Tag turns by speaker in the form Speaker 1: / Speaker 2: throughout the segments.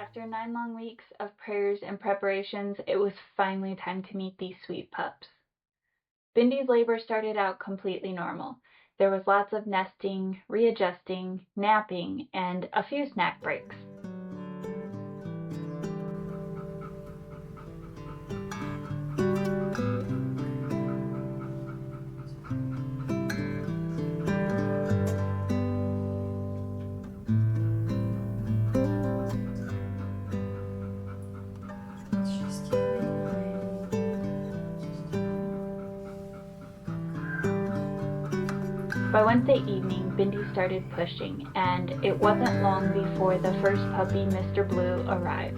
Speaker 1: After 9 long weeks of prayers and preparations, it was finally time to meet these sweet pups. Bindi's labor started out completely normal. There was lots of nesting, readjusting, napping, and a few snack breaks. By Wednesday evening, Bindi started pushing, and it wasn't long before the first puppy, Mr. Blue, arrived.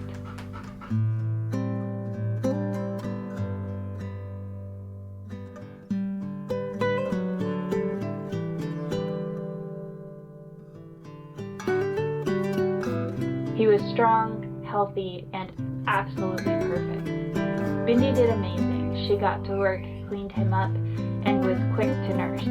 Speaker 1: He was strong, healthy, and absolutely perfect. Bindi did amazing. She got to work, cleaned him up, and was quick to nurse.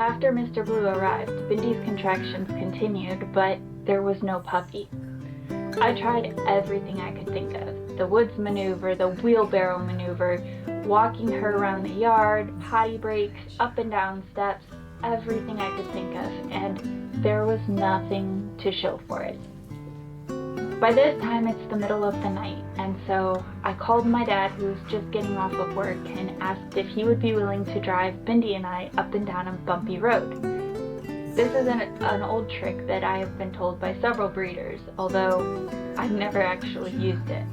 Speaker 1: After Mr. Blue arrived, Bindi's contractions continued, but there was no puppy. I tried everything I could think of. The woods maneuver, the wheelbarrow maneuver, walking her around the yard, potty breaks, up and down steps, everything I could think of, and there was nothing to show for it. By this time, it's the middle of the night, and so I called my dad, who was just getting off of work, and asked if he would be willing to drive Bindi and I up and down a bumpy road. This is an old trick that I have been told by several breeders, although I've never actually used it.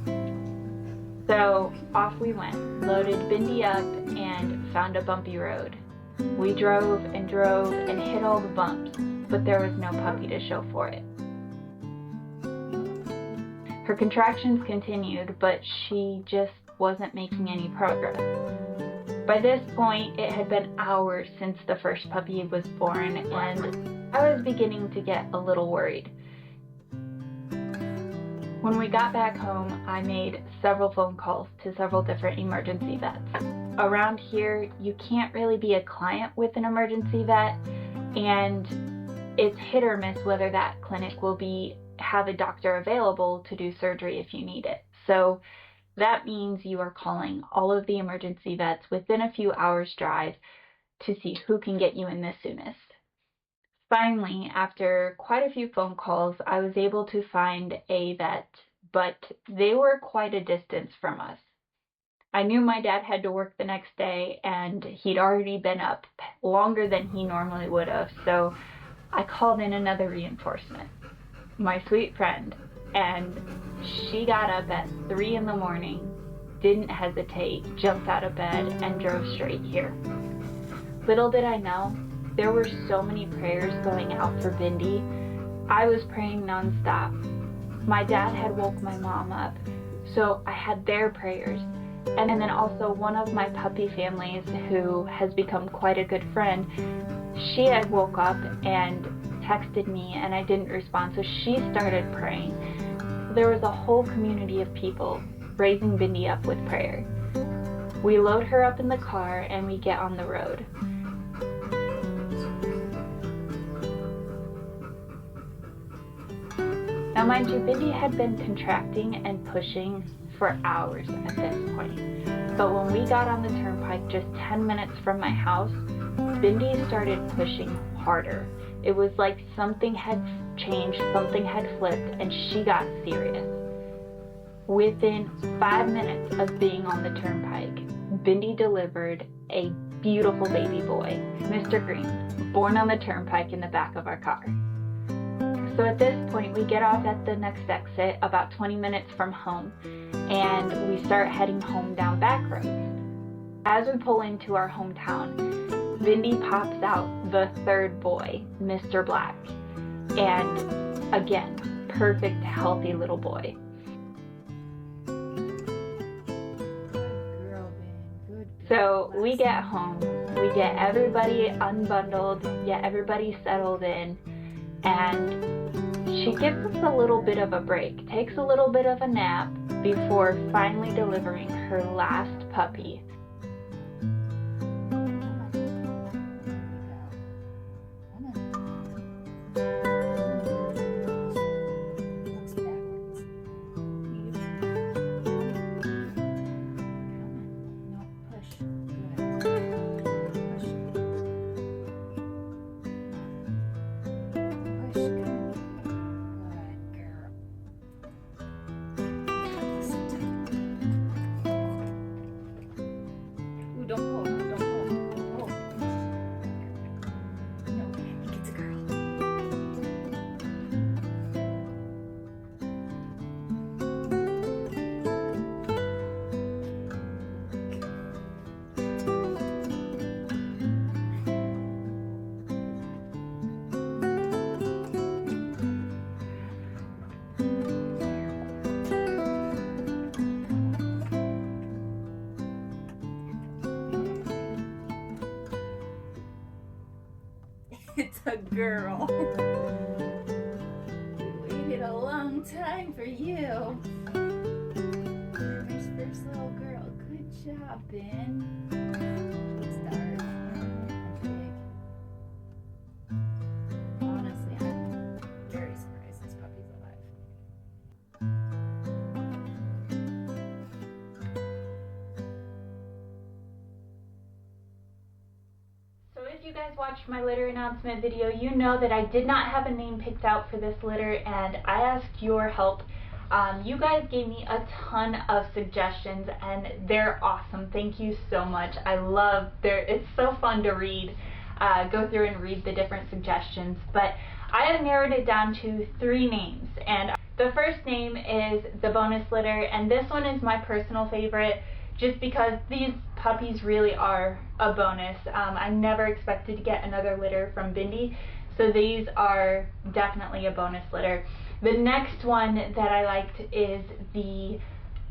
Speaker 1: So off we went, loaded Bindi up, and found a bumpy road. We drove and hit all the bumps, but there was no puppy to show for it. Her contractions continued, but she just wasn't making any progress. By this point, it had been hours since the first puppy was born, and I was beginning to get a little worried. When we got back home, I made several phone calls to several different emergency vets. Around here, you can't really be a client with an emergency vet, and it's hit or miss whether that clinic will have a doctor available to do surgery if you need it. So that means you are calling all of the emergency vets within a few hours drive to see who can get you in the soonest. Finally, after quite a few phone calls, I was able to find a vet, but they were quite a distance from us. I knew my dad had to work the next day, and he'd already been up longer than he normally would have, so I called in another reinforcement, my sweet friend, and she got up at 3 in the morning, didn't hesitate, jumped out of bed, and drove straight here. Little did I know, there were so many prayers going out for Bindi. I was praying nonstop. My dad had woke my mom up, so I had their prayers. And then also one of my puppy families, who has become quite a good friend, she had woke up and texted me, and I didn't respond, so she started praying. There was a whole community of people raising Bindi up with prayer. We load her up in the car and we get on the road. Now mind you, Bindi had been contracting and pushing for hours at this point. But when we got on the turnpike just 10 minutes from my house, Bindi started pushing harder. It was like something had changed, something had flipped, and she got serious. Within 5 minutes of being on the turnpike, Bindi delivered a beautiful baby boy, Mr. Green, born on the turnpike in the back of our car. So at this point, we get off at the next exit, about 20 minutes from home, and we start heading home down back roads. As we pull into our hometown, Bindi pops out the third boy, Mr. Black, and again, perfect, healthy little boy. So we get home, we get everybody unbundled, get everybody settled in, and she gives us a little bit of a break, takes a little bit of a nap before finally delivering her last puppy.
Speaker 2: It's a girl. We waited a long time for you. First little girl. Good job, Ben. Good start.
Speaker 1: watched my litter announcement video, you know that I did not have a name picked out for this litter, and I asked your help. You guys gave me a ton of suggestions, and they're awesome. Thank you so much. I love it's so fun to read, go through and read the different suggestions. But I have narrowed it down to 3 names, and the first name is the bonus litter, and this one is my personal favorite just because these puppies really are a bonus. I never expected to get another litter from Bindi, so these are definitely a bonus litter. The next one that I liked is the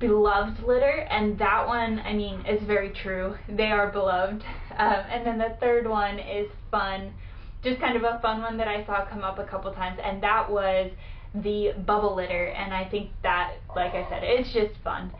Speaker 1: beloved litter, and that one, I mean, is very true. They are beloved. And then the third one is fun, just kind of a fun one that I saw come up a couple times, and that was the bubble litter, and I think that, like I said, it's just fun.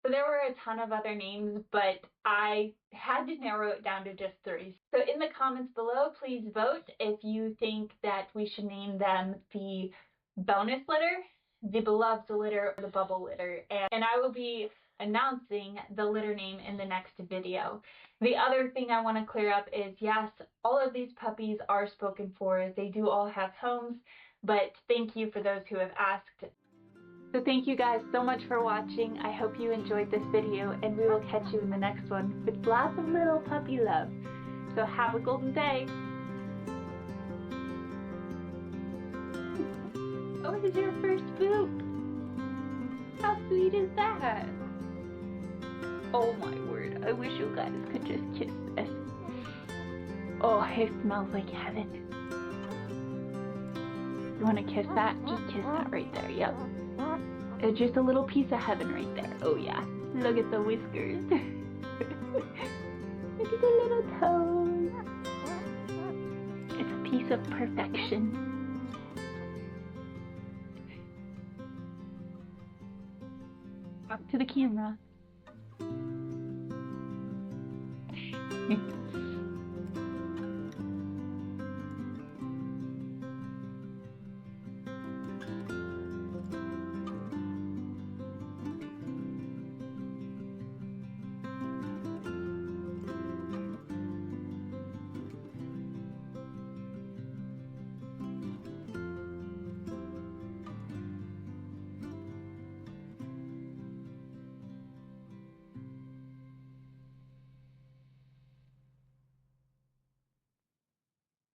Speaker 1: So there were a ton of other names, but I had to narrow it down to just 3. So in the comments below, please vote if you think that we should name them the bonus litter, the beloved litter, or the bubble litter. And I will be announcing the litter name in the next video. The other thing I want to clear up is, yes, all of these puppies are spoken for. They do all have homes, but thank you for those who have asked. So thank you guys so much for watching. I hope you enjoyed this video, and we will catch you in the next one with lots of little puppy love. So have a golden day. Oh, it is your first poop. How sweet is that? Oh my word, I wish you guys could just kiss this. Oh, it smells like heaven. You want to kiss that? Just kiss that right there, yep. It's just a little piece of heaven right there. Oh yeah. Look at the whiskers. Look at the little toes. It's a piece of perfection. Up to the camera.